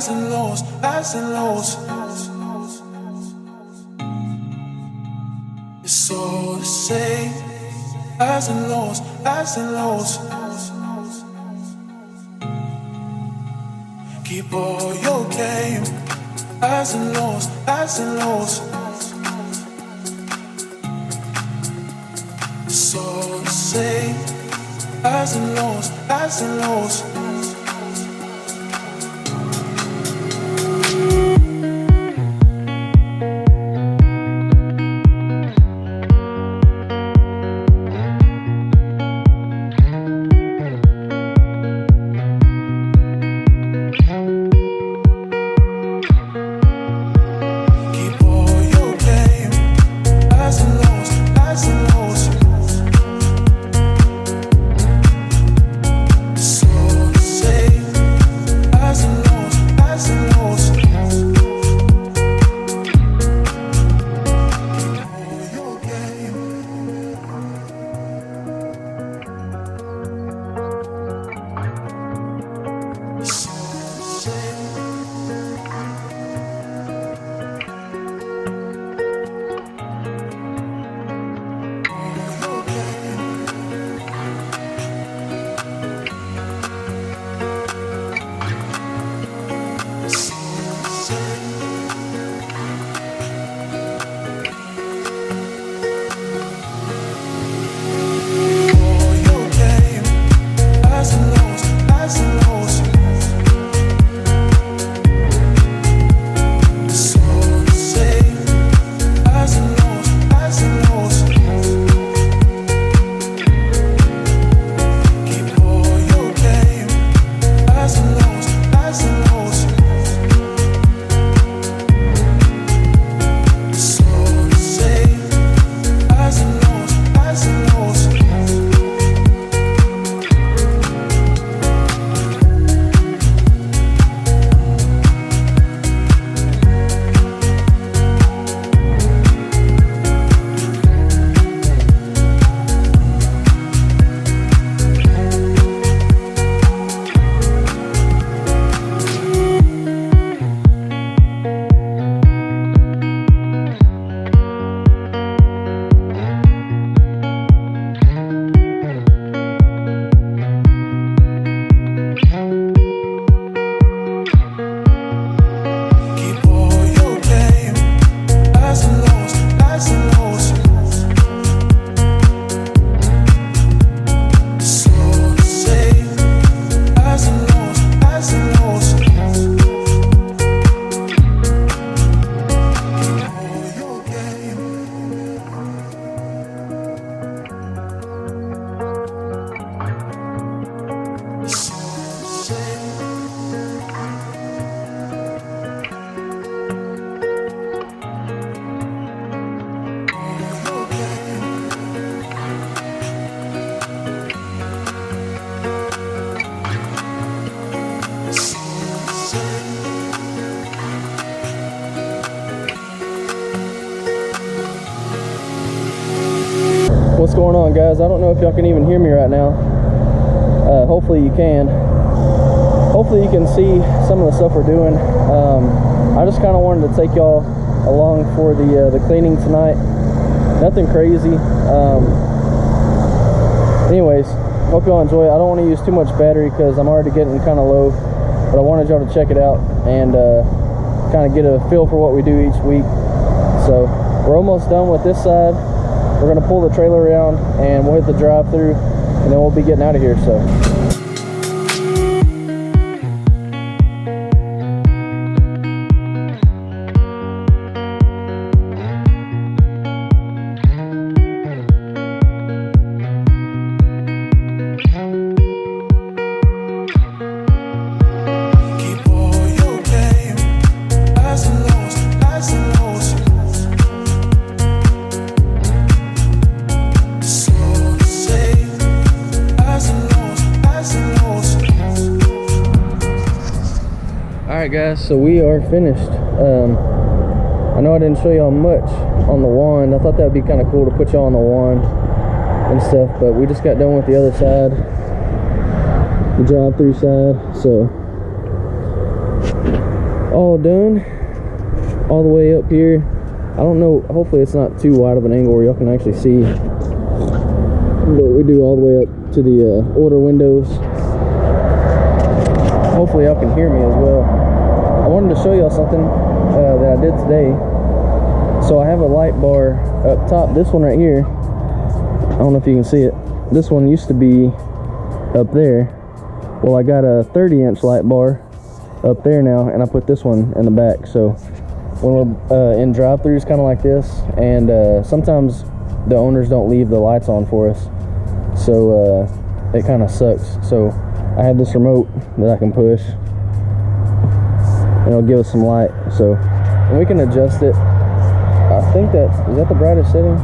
highs and lows, highs and lows. It's all the same. Highs and lows, highs and lows. Keep all your game. Highs and lows, highs and lows. It's all the same. Highs and lows, highs and lows. What's going on, guys? I don't know if y'all can even hear me right now. Hopefully you can. Hopefully you can see some of the stuff we're doing. I just kind of wanted to take y'all along for the cleaning tonight. Nothing crazy. Anyways, hope y'all enjoy it. I don't want to use too much battery because I'm already getting kind of low, but I wanted y'all to check it out and kind of get a feel for what we do each week. So we're almost done with this side. We're going to pull the trailer around and we'll hit the drive through and then we'll be getting out of here. So alright guys, so we are finished. I know I didn't show y'all much on the wand. I thought that would be kind of cool to put y'all on the wand and stuff, but we just got done with the other side, the drive-through side. So all done, all the way up here. I don't know, hopefully it's not too wide of an angle where y'all can actually see, but we do all the way up to the order windows. Hopefully y'all can hear me as well. I wanted to show y'all something that I did today. So I have a light bar up top, this one right here. I don't know if you can see it. This one used to be up there. Well, I got a 30-inch light bar up there now, and I put this one in the back. So when we're in drive-thrus kind of like this, and sometimes the owners don't leave the lights on for us, so it kind of sucks. So I have this remote that I can push, and it'll give us some light. So, and we can adjust it. I think is that the brightest setting?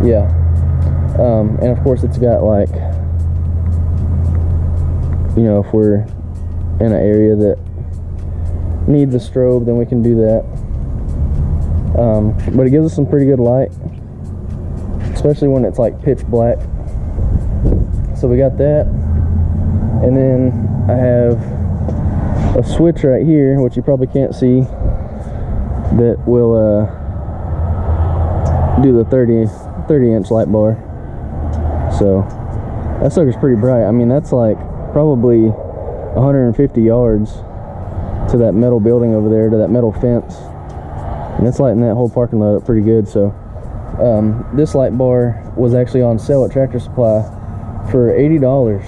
Yeah. And of course it's got, like, you know, if we're in an area that needs a strobe, then we can do that. But it gives us some pretty good light, especially when it's like pitch black. So we got that, and then I have a switch right here, which you probably can't see, that will do the 30-inch light bar. So that sucker's pretty bright. I mean, that's like probably 150 yards to that metal building over there, to that metal fence, and it's lighting that whole parking lot up pretty good. So this light bar was actually on sale at Tractor Supply for $80,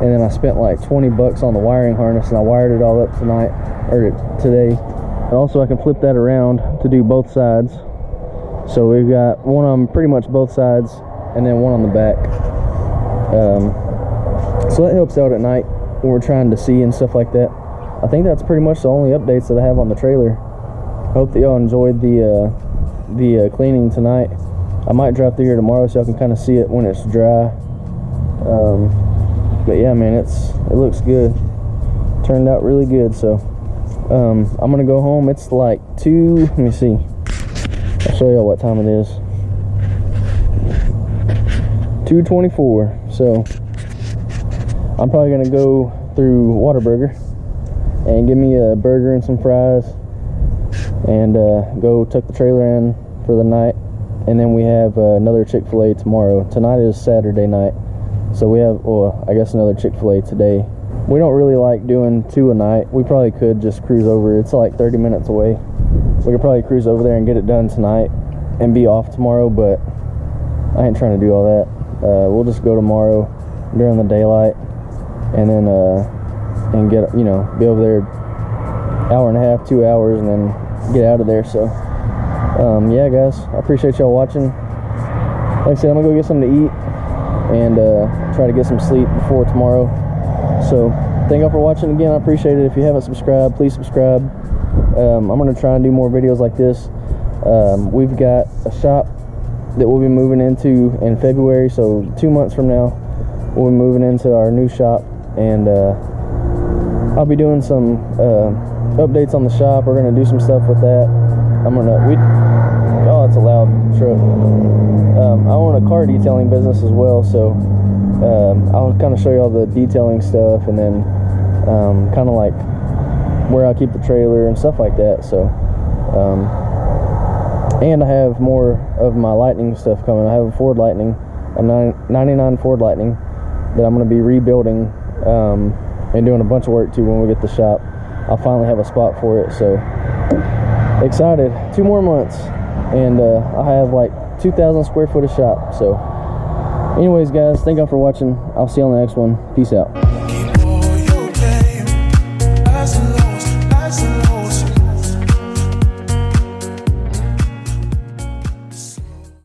and then I spent like 20 bucks on the wiring harness, and I wired it all up today. And also I can flip that around to do both sides. So we've got one on pretty much both sides, and then one on the back. So that helps out at night when we're trying to see and stuff like that. I think that's pretty much the only updates that I have on the trailer. I hope that y'all enjoyed the cleaning tonight. I might drive through here tomorrow so y'all can kind of see it when it's dry. But yeah, man, it looks good. Turned out really good. So I'm gonna go home. It's like let me see, I'll show y'all what time it is. 2:24. So I'm probably gonna go through Whataburger and give me a burger and some fries, and go tuck the trailer in for the night. And then we have another Chick-fil-A tomorrow. Tonight is Saturday night, so we have, well, I guess another Chick-fil-A today. We don't really like doing 2 a night. We probably could just cruise over. It's like 30 minutes away. We could probably cruise over there and get it done tonight and be off tomorrow, but I ain't trying to do all that. We'll just go tomorrow during the daylight, and then and get, you know, be over there hour and a half, 2 hours, and then get out of there. So yeah, guys, I appreciate y'all watching. Like I said, I'm gonna go get something to eat and try to get some sleep before tomorrow. So thank y'all for watching again. I appreciate it. If you haven't subscribed, please subscribe. I'm gonna try and do more videos like this. We've got a shop that we'll be moving into in February, so 2 months from now we'll be moving into our new shop, and I'll be doing some updates on the shop. We're gonna do some stuff with that. Oh, it's a loud truck. I own a car detailing business as well, so I'll kind of show you all the detailing stuff, and then kind of like where I keep the trailer and stuff like that. So and I have more of my Lightning stuff coming. I have a Ford Lightning, a 99 Ford Lightning, that I'm going to be rebuilding and doing a bunch of work to when we get the shop. I'll finally have a spot for it, so excited. 2 more months, and I have like 2,000 square foot of shop. So anyways, guys, thank y'all for watching. I'll see you on the next one. Peace out.